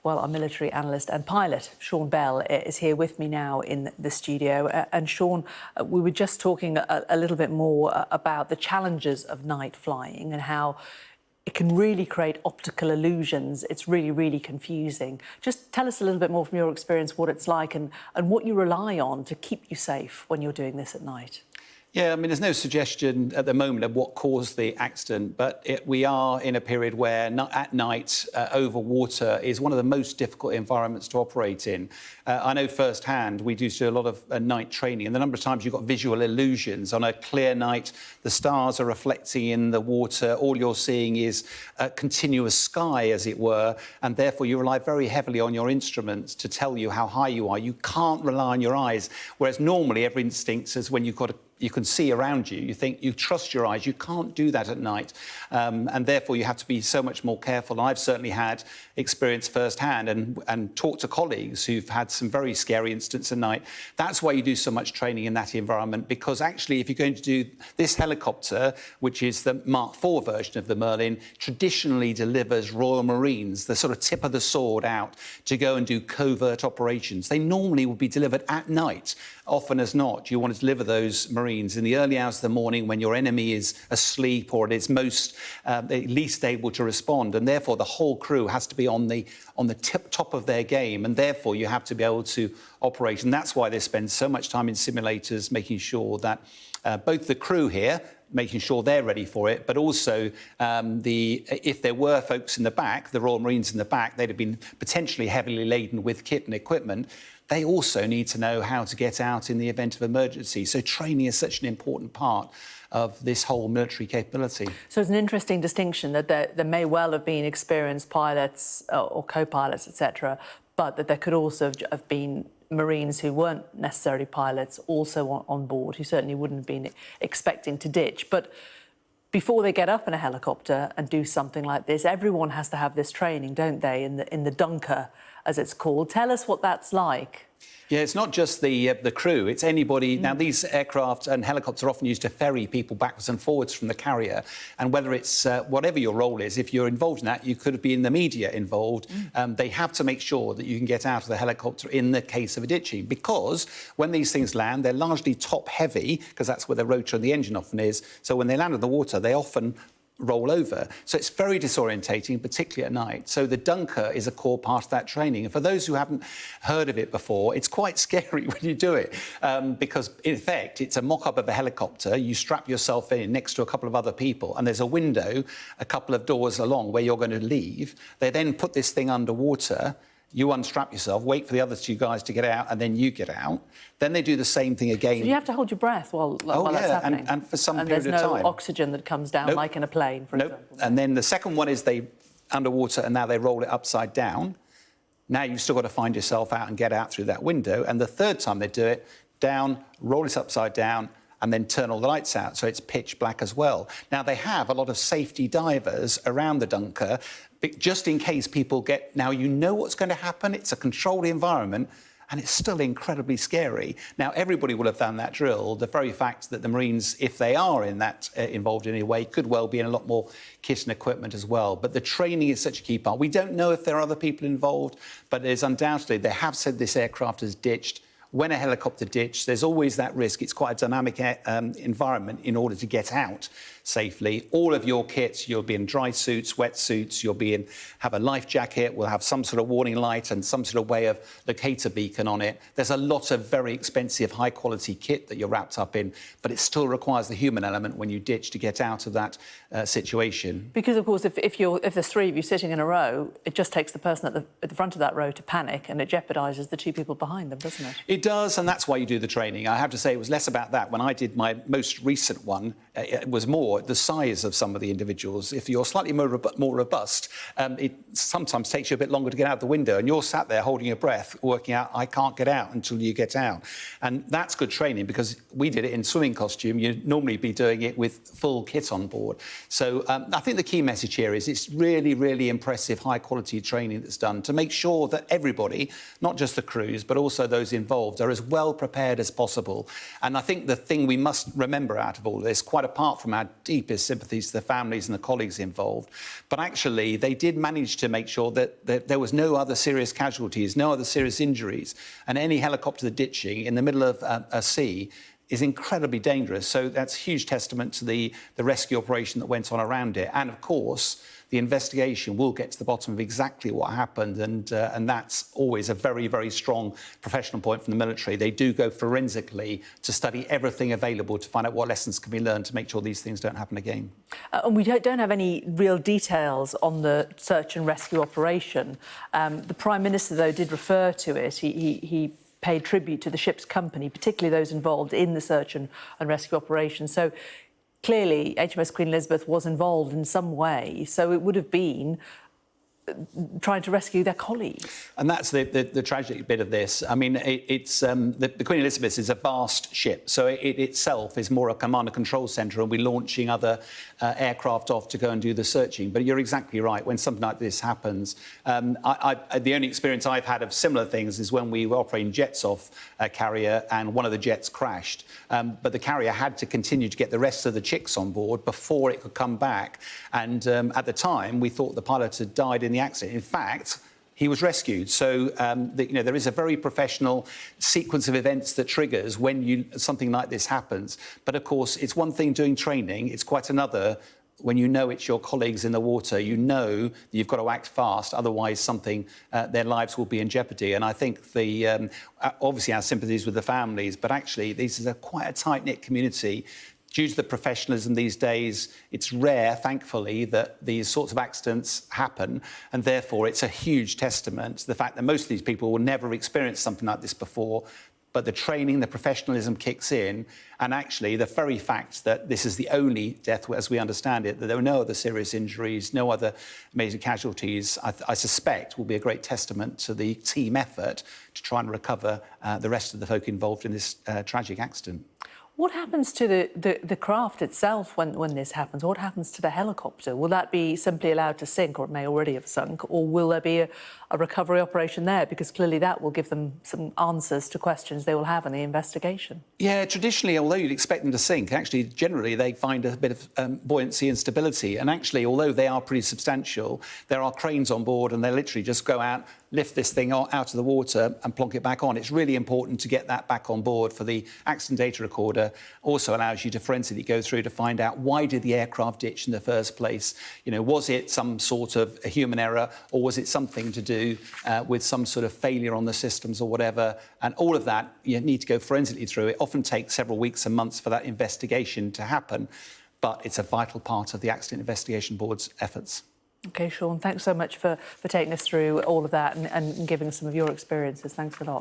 Well, our military analyst and pilot, Sean Bell, is here with me now in the studio. And Sean, we were just talking a little bit more about the challenges of night flying and how it can really create optical illusions. It's really, really confusing. Just tell us a little bit more from your experience what it's like and what you rely on to keep you safe when you're doing this at night. Yeah, I mean, there's no suggestion at the moment of what caused the accident, but we are in a period where at night, over water is one of the most difficult environments to operate in. I know firsthand, we do a lot of night training, and the number of times you've got visual illusions. On a clear night, the stars are reflecting in the water. All you're seeing is a continuous sky, as it were, and therefore you rely very heavily on your instruments to tell you how high you are. You can't rely on your eyes, whereas normally every instinct is when you can see around you. You think you trust your eyes. You can't do that at night. And therefore, you have to be so much more careful. I've certainly had experience firsthand and talked to colleagues who've had some very scary incidents at night. That's why you do so much training in that environment, because actually, if you're going to do this helicopter, which is the Mark IV version of the Merlin, traditionally delivers Royal Marines, the sort of tip of the sword out to go and do covert operations. They normally would be delivered at night. Often as not, you want to deliver those Marines in the early hours of the morning when your enemy is asleep or it is least able to respond, and therefore the whole crew has to be on the top of their game, and therefore you have to be able to operate. And that's why they spend so much time in simulators, making sure that both the crew here, making sure they're ready for it, but also if there were folks in the back, the Royal Marines in the back, they'd have been potentially heavily laden with kit and equipment. They also need to know how to get out in the event of emergency. So training is such an important part of this whole military capability. So it's an interesting distinction that there may well have been experienced pilots or co-pilots, etc., but that there could also have been Marines who weren't necessarily pilots also on board, who certainly wouldn't have been expecting to ditch. But before they get up in a helicopter and do something like this, everyone has to have this training, don't they, in the dunker, as it's called. Tell us what that's like. Yeah, it's not just the crew, it's anybody. Now, these aircraft and helicopters are often used to ferry people backwards and forwards from the carrier. And whether it's whatever your role is, if you're involved in that, you could be in the media involved. They have to make sure that you can get out of the helicopter in the case of a ditching, because when these things land, they're largely top heavy, because that's where the rotor and the engine often is. So when they land in the water, they often roll over. So it's very disorientating, particularly at night. So the dunker is a core part of that training. And for those who haven't heard of it before, it's quite scary when you do it, because in effect, it's a mock-up of a helicopter. You strap yourself in next to a couple of other people, and there's a window a couple of doors along where you're going to leave. They then put this thing underwater. You unstrap yourself, wait for the other two guys to get out, and then you get out. Then they do the same thing again. So you have to hold your breath while that's happening? And for some period of time. And there's no oxygen that comes down, like in a plane, for example. And then the second one is they underwater, and now they roll it upside down. Now you've still got to find yourself out and get out through that window. And the third time they do it, down, roll it upside down, and then turn all the lights out, so it's pitch black as well. Now, they have a lot of safety divers around the dunker, just in case people get... Now, you know what's going to happen. It's a controlled environment, and it's still incredibly scary. Now, everybody will have done that drill. The very fact that the Marines, if they are in that involved in any way, could well be in a lot more kit and equipment as well. But the training is such a key part. We don't know if there are other people involved, but there's undoubtedly... They have said this aircraft is ditched. When a helicopter ditch, there's always that risk. It's quite a dynamic environment in order to get out safely. All of your kits, you'll be in dry suits, wetsuits, have a life jacket, we'll have some sort of warning light and some sort of way of locator beacon on it. There's a lot of very expensive, high-quality kit that you're wrapped up in, but it still requires the human element when you ditch to get out of that situation. Because, of course, if there's three of you sitting in a row, it just takes the person at the front of that row to panic, and it jeopardises the two people behind them, doesn't it? It does, and that's why you do the training. I have to say it was less about that. When I did my most recent one, it was more the size of some of the individuals. If you're slightly more robust, it sometimes takes you a bit longer to get out the window, and you're sat there holding your breath, working out, I can't get out until you get out. And that's good training, because we did it in swimming costume. You'd normally be doing it with full kit on board. So I think the key message here is it's really, really impressive, high-quality training that's done to make sure that everybody, not just the crews, but also those involved, are as well prepared as possible. And I think the thing we must remember out of all this, quite apart from our deepest sympathies to the families and the colleagues involved. But actually, they did manage to make sure that there was no other serious casualties, no other serious injuries. And any helicopter ditching in the middle of a sea is incredibly dangerous. So that's a huge testament to the rescue operation that went on around it. And of course, the investigation will get to the bottom of exactly what happened. And that's always a very, very strong professional point from the military. They do go forensically to study everything available to find out what lessons can be learned to make sure these things don't happen again. And we don't have any real details on the search and rescue operation. The Prime Minister, though, did refer to it. He paid tribute to the ship's company, particularly those involved in the search and rescue operation. So clearly, HMS Queen Elizabeth was involved in some way. So it would have been trying to rescue their colleagues. And that's the tragic bit of this. I mean, the Queen Elizabeth is a vast ship, so it itself is more a command and control centre, and we're launching other aircraft off to go and do the searching. But you're exactly right. When something like this happens, the only experience I've had of similar things is when we were operating jets off a carrier and one of the jets crashed. But the carrier had to continue to get the rest of the chicks on board before it could come back. And at the time, we thought the pilot had died in the accident. In fact, he was rescued. So, there is a very professional sequence of events that triggers when something like this happens. But of course, it's one thing doing training. It's quite another when you know it's your colleagues in the water. You know that you've got to act fast, otherwise their lives will be in jeopardy. And I think obviously our sympathies with the families, but actually this is quite a tight-knit community. Due to the professionalism these days, it's rare, thankfully, that these sorts of accidents happen. And therefore, it's a huge testament to the fact that most of these people will never experience something like this before. But the training, the professionalism kicks in. And actually, the very fact that this is the only death, as we understand it, that there were no other serious injuries, no other major casualties, I suspect will be a great testament to the team effort to try and recover the rest of the folk involved in this tragic accident. What happens to the craft itself when this happens? What happens to the helicopter? Will that be simply allowed to sink, or it may already have sunk, or will there be a recovery operation there? Because clearly that will give them some answers to questions they will have in the investigation. Yeah, traditionally, although you'd expect them to sink, actually, generally, they find a bit of buoyancy and stability. And actually, although they are pretty substantial, there are cranes on board, and they literally just go out, lift this thing out of the water and plonk it back on. It's really important to get that back on board for the accident data recorder. Also allows you to forensically go through to find out why did the aircraft ditch in the first place? Was it some sort of a human error, or was it something to do with some sort of failure on the systems or whatever? And all of that, you need to go forensically through. It often takes several weeks and months for that investigation to happen, but it's a vital part of the Accident Investigation Board's efforts. OK, Sean, thanks so much for taking us through all of that and giving us some of your experiences. Thanks a lot.